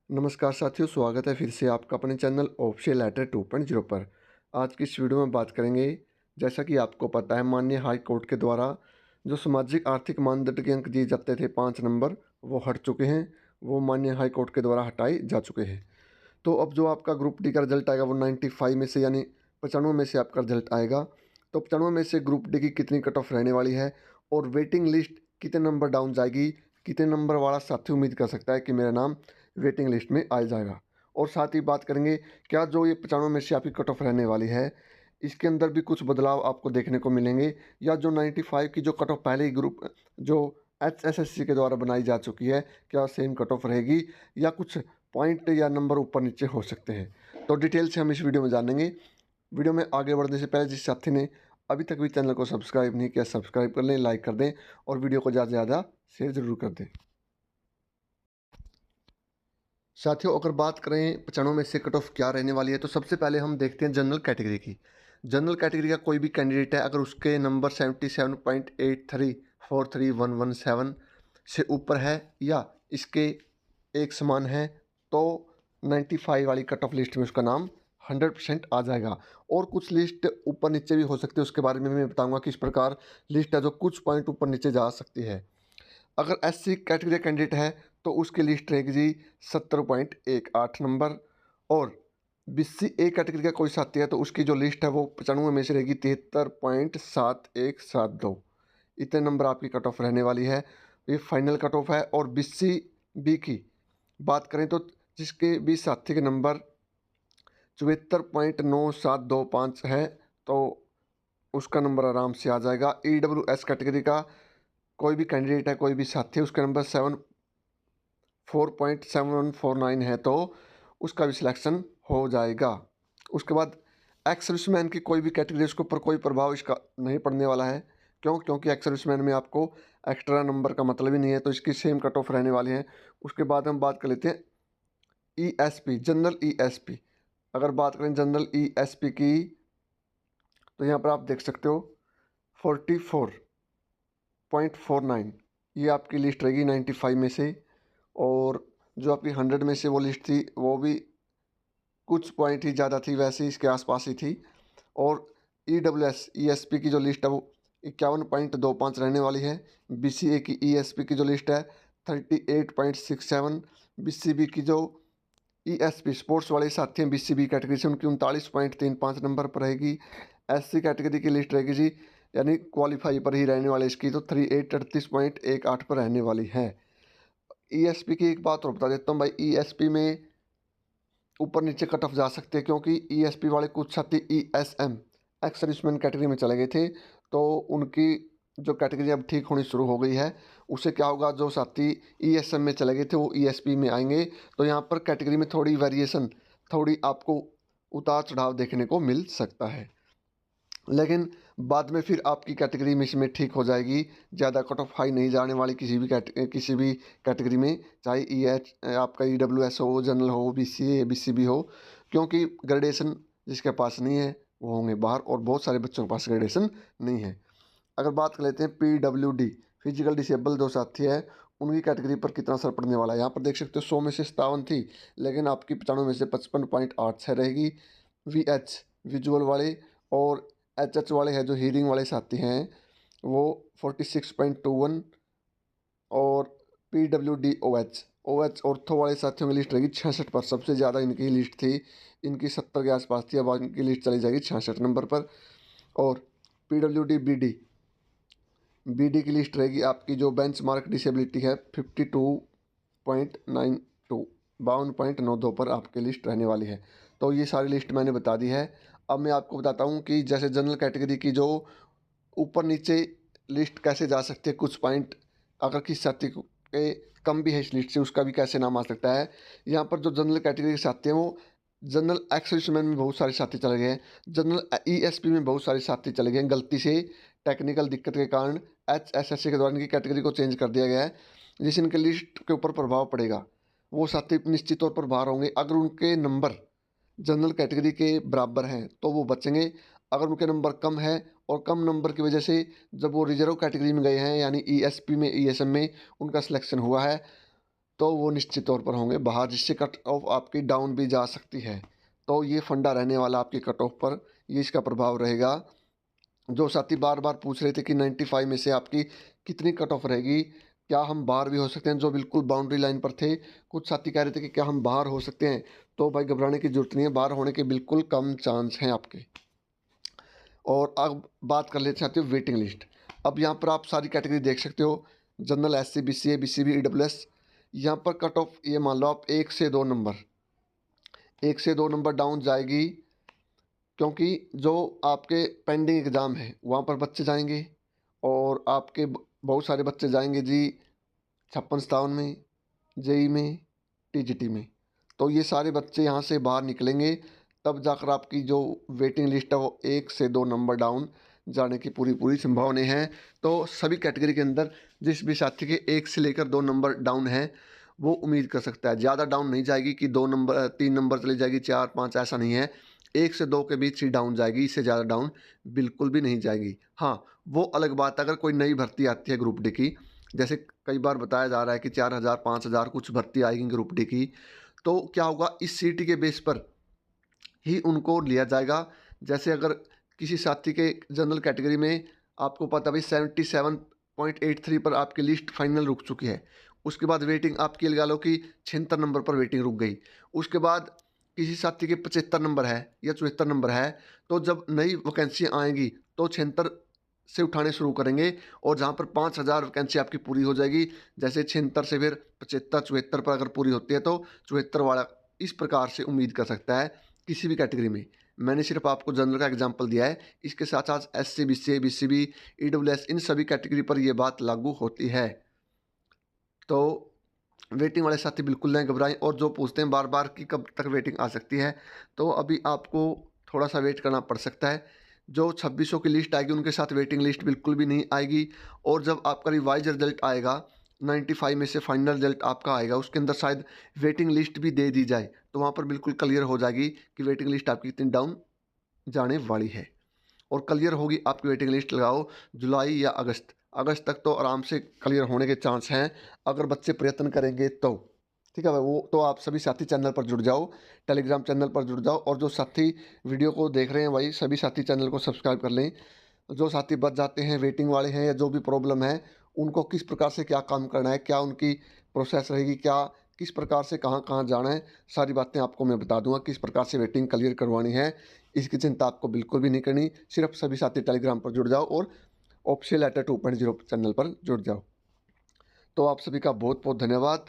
नमस्कार साथियों, स्वागत है फिर से आपका अपने चैनल ऑफिशियल लेटर 2.0 पर। आज की इस वीडियो में बात करेंगे, जैसा कि आपको पता है, माननीय हाई कोर्ट के द्वारा जो सामाजिक आर्थिक मानदंड के अंक दिए जाते थे 5 नंबर, वो हट चुके हैं। वो माननीय हाई कोर्ट के द्वारा हटाए जा चुके हैं। तो अब जो आपका ग्रुप डी का रिजल्ट आएगा वो 95 में से यानी 95 में से आपका रिजल्ट आएगा। तो 95 में से ग्रुप डी की कितनी कट ऑफ रहने वाली है और वेटिंग लिस्ट कितने नंबर डाउन जाएगी, कितने नंबर वाला साथी उम्मीद कर सकता है कि मेरा नाम वेटिंग लिस्ट में आ जाएगा। और साथ ही बात करेंगे, क्या जो ये 95 में से आपकी कट ऑफ रहने वाली है, इसके अंदर भी कुछ बदलाव आपको देखने को मिलेंगे, या जो 95 की जो कट ऑफ पहले ही ग्रुप जो HSSC के द्वारा बनाई जा चुकी है, क्या सेम कट ऑफ रहेगी या कुछ पॉइंट या नंबर ऊपर नीचे हो सकते हैं। तो डिटेल से हम इस वीडियो में जानेंगे। वीडियो में आगे बढ़ने से पहले जिस साथी ने अभी तक भी चैनल को सब्सक्राइब नहीं किया, सब्सक्राइब कर लें, लाइक कर दें और वीडियो को ज़्यादा से ज़्यादा शेयर ज़रूर कर दें। साथियों, अगर बात करें 95 में से कट ऑफ क्या रहने वाली है, तो सबसे पहले हम देखते हैं जनरल कैटेगरी की। जनरल कैटेगरी का कोई भी कैंडिडेट है, अगर उसके नंबर 77.834117 से ऊपर है या इसके एक समान है, तो 95 वाली कट ऑफ लिस्ट में उसका नाम 100% आ जाएगा। और कुछ लिस्ट ऊपर नीचे भी हो सकती है, उसके बारे में मैं बताऊंगा किस प्रकार लिस्ट है जो कुछ पॉइंट ऊपर नीचे जा सकती है। अगर SC कैटेगरी कैंडिडेट है तो उसकी लिस्ट रहेगी जी 70.18 नंबर। और BC ए कैटेगरी का कोई साथी है तो उसकी जो लिस्ट है वो 95 में से रहेगी 73.7172। इतने नंबर आपकी कट ऑफ रहने वाली है। ये फाइनल कट ऑफ है। और BC बी की बात करें तो जिसके भी साथी के नंबर 74.9725 है तो उसका नंबर आराम से आ जाएगा। EWS कैटेगरी का कोई भी कैंडिडेट है, कोई भी साथी, उसका नंबर 74.7149 है तो उसका भी सिलेक्शन हो जाएगा। उसके बाद एक्स सर्विसमैन की कोई भी कैटेगरी, उसके ऊपर कोई प्रभाव इसका नहीं पड़ने वाला है। क्योंकि एक्स सर्विसमैन में आपको एक्स्ट्रा नंबर का मतलब ही नहीं है, तो इसकी सेम कट ऑफ रहने वाली है। उसके बाद हम बात कर लेते हैं ESP, जनरल ESP। अगर बात करें जनरल ESP की, तो यहाँ पर आप देख सकते हो 44.49 ये आपकी लिस्ट रहेगी 95 में से। और जो आपकी 100 में से वो लिस्ट थी वो भी कुछ पॉइंट ही ज़्यादा थी, वैसे ही इसके आसपास ही थी। और EWS ESP की जो लिस्ट है वो 51.25 रहने वाली है। BCA की ESP की जो लिस्ट है 38.67। BCB की जो ESP स्पोर्ट्स वाले साथी हैं BCB कैटेगरी से, उनकी 39.35 नंबर पर रहेगी। SC कैटेगरी की लिस्ट रहेगी जी, यानी क्वालिफाई पर ही रहने वाले इसकी, तो 3838.18 पर रहने वाली है। ESP की एक बात और बता देता हूँ भाई, ESP में ऊपर नीचे कट ऑफ जा सकते हैं, क्योंकि ESP वाले कुछ साथी ESM एक्स सर्विसमैन कैटेगरी में चले गए थे, तो उनकी जो कैटेगरी अब ठीक होनी शुरू हो गई है। उससे क्या होगा, जो साथी ESM में चले गए थे वो ESP में आएंगे, तो यहाँ पर कैटेगरी में थोड़ी वेरिएशन, थोड़ी आपको उतार चढ़ाव देखने को मिल सकता है। लेकिन बाद में फिर आपकी कैटेगरी में इसमें ठीक हो जाएगी। ज़्यादा कट ऑफ हाई नहीं जाने वाली किसी भी कैटेगरी में, चाहे आपका EWS हो, जनरल हो, BCA BCB हो, क्योंकि ग्रेडेशन जिसके पास नहीं है वो होंगे बाहर, और बहुत सारे बच्चों के पास ग्रेडेशन नहीं है। अगर बात कर लेते हैं PWD, फिजिकल डिसेबल जो साथी है, उनकी कैटेगरी पर कितना असर पड़ने वाला है। यहाँ पर देख सकते हो 100 में से 57 थी, लेकिन आपकी 95 में से 55.86 रहेगी। VH विजुअल वाले और HH वाले हैं, जो हीयरिंग वाले साथी हैं, वो 46.21। और OH ऑर्थो वाले साथियों की लिस्ट रहेगी 66 पर, सबसे ज़्यादा इनकी लिस्ट थी, इनकी 70 के आसपास थी, अब इनकी लिस्ट चली जाएगी 66 नंबर पर। और PWD BD की लिस्ट रहेगी आपकी, जो बेंच मार्क डिसेबिलिटी है 52.92 52.92 पर आपकी लिस्ट रहने वाली है। तो ये सारी लिस्ट मैंने बता दी है। अब मैं आपको बताता हूँ कि जैसे जनरल कैटेगरी की जो ऊपर नीचे लिस्ट कैसे जा सकती है, कुछ पॉइंट अगर किसी साथी के कम भी है इस लिस्ट से, उसका भी कैसे नाम आ सकता है। यहाँ पर जो जनरल कैटेगरी के साथी हैं वो जनरल एक्स सर्विसमैन में बहुत सारे साथी चले गए हैं, जनरल ESP में बहुत सारे साथी चले गए हैं। गलती से टेक्निकल दिक्कत के कारण HSSC के द्वारा इनकी कैटेगरी को चेंज कर दिया गया है, जिससे इनके लिस्ट के ऊपर प्रभाव पड़ेगा। वो साथी निश्चित तौर पर बाहर होंगे। अगर उनके नंबर जनरल कैटेगरी के बराबर हैं तो वो बचेंगे। अगर उनके नंबर कम है और कम नंबर की वजह से जब वो रिजर्व कैटेगरी में गए हैं, यानी ESP में ESM में उनका सिलेक्शन हुआ है, तो वो निश्चित तौर पर होंगे बाहर, जिससे कट ऑफ आपकी डाउन भी जा सकती है। तो ये फंडा रहने वाला आपकी कट ऑफ पर, ये इसका प्रभाव रहेगा। जो साथी बार बार पूछ रहे थे कि 95 में से आपकी कितनी कट ऑफ रहेगी, क्या हम बाहर भी हो सकते हैं, जो बिल्कुल बाउंड्री लाइन पर थे। कुछ साथी कह रहे थे कि क्या हम बाहर हो सकते हैं, तो भाई घबराने की जरूरत नहीं है, बाहर होने के बिल्कुल कम चांस हैं आपके। और अब बात कर लेते हैं वेटिंग लिस्ट। अब यहाँ पर आप सारी कैटेगरी देख सकते हो, general, SC, BCA, BCB, EWS। यहाँ पर कट ऑफ ये मान लो आप 1 से 2 नंबर, 1 से 2 नंबर डाउन जाएगी, क्योंकि जो आपके पेंडिंग एग्ज़ाम है वहाँ पर बच्चे जाएंगे, और आपके बहुत सारे बच्चे जाएंगे जी 56-57 में, JEE में, TGT में। तो ये सारे बच्चे यहाँ से बाहर निकलेंगे, तब जाकर आपकी जो वेटिंग लिस्ट है वो 1 से 2 नंबर डाउन जाने की पूरी पूरी संभावना है। तो सभी कैटेगरी के अंदर जिस भी साथी के 1 से लेकर 2 नंबर डाउन है, वो उम्मीद कर सकता है। ज़्यादा डाउन नहीं जाएगी कि 2 नंबर 3 नंबर चली जाएगी, 4 5, ऐसा नहीं है। 1 से 2 के बीच ही डाउन जाएगी, इससे ज़्यादा डाउन बिल्कुल भी नहीं जाएगी। हाँ, वो अलग बात है अगर कोई नई भर्ती आती है ग्रुप डी की, जैसे कई बार बताया जा रहा है कि 4000 5000 कुछ भर्ती आएगी ग्रुप डी की, तो क्या होगा, इस सीटी के बेस पर ही उनको लिया जाएगा। जैसे अगर किसी साथी के जनरल कैटेगरी में आपको पता भाई 77.83 पर आपकी लिस्ट फाइनल रुक चुकी है, उसके बाद वेटिंग आपकी लगा लो कि 76 नंबर पर वेटिंग रुक गई, उसके बाद किसी साथी के 75 नंबर है या 74 नंबर है, तो जब नई वैकेंसी आएंगी तो 76 से उठाने शुरू करेंगे, और जहाँ पर 5000 वैकेंसी आपकी पूरी हो जाएगी, जैसे 76 से फिर 75 74 पर अगर पूरी होती है तो 74 वाला, इस प्रकार से उम्मीद कर सकता है किसी भी कैटेगरी में। मैंने सिर्फ आपको जनरल का एग्जांपल दिया है, इसके साथ साथ SC, BCA, BCB, EWS, इन सभी कैटेगरी पर यह बात लागू होती है। तो वेटिंग वाले साथी बिल्कुल नहीं घबराएं, और जो पूछते हैं बार बार कि कब तक वेटिंग आ सकती है, तो अभी आपको थोड़ा सा वेट करना पड़ सकता है। जो 2600 की लिस्ट आएगी उनके साथ वेटिंग लिस्ट बिल्कुल भी नहीं आएगी, और जब आपका रिवाइज रिजल्ट आएगा 95 में से फाइनल रिजल्ट आपका आएगा, उसके अंदर शायद वेटिंग लिस्ट भी दे दी जाए, तो वहाँ पर बिल्कुल क्लियर हो जाएगी कि वेटिंग लिस्ट आपकी कितनी डाउन जाने वाली है। और क्लियर होगी आपकी वेटिंग लिस्ट, लगाओ जुलाई या अगस्त, अगस्त तक तो आराम से क्लियर होने के चांस हैं, अगर बच्चे प्रयत्न करेंगे तो। ठीक है भाई, वो तो आप सभी साथी चैनल पर जुड़ जाओ, टेलीग्राम चैनल पर जुड़ जाओ, और जो साथी वीडियो को देख रहे हैं भाई सभी साथी चैनल को सब्सक्राइब कर लें। जो साथी बच जाते हैं, वेटिंग वाले हैं या जो भी प्रॉब्लम है, उनको किस प्रकार से क्या काम करना है, क्या उनकी प्रोसेस रहेगी, क्या किस प्रकार से कहाँ कहाँ जाना है, सारी बातें आपको मैं बता दूंगा, किस प्रकार से वेटिंग क्लियर करवानी है। इसकी चिंता आपको बिल्कुल भी नहीं करनी, सिर्फ सभी साथी टेलीग्राम पर जुड़ जाओ और ऑफिशियल लेटर 2.0 चैनल पर जुड़ जाओ। तो आप सभी का बहुत बहुत धन्यवाद।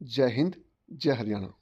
जय हिंद, जय हरियाणा।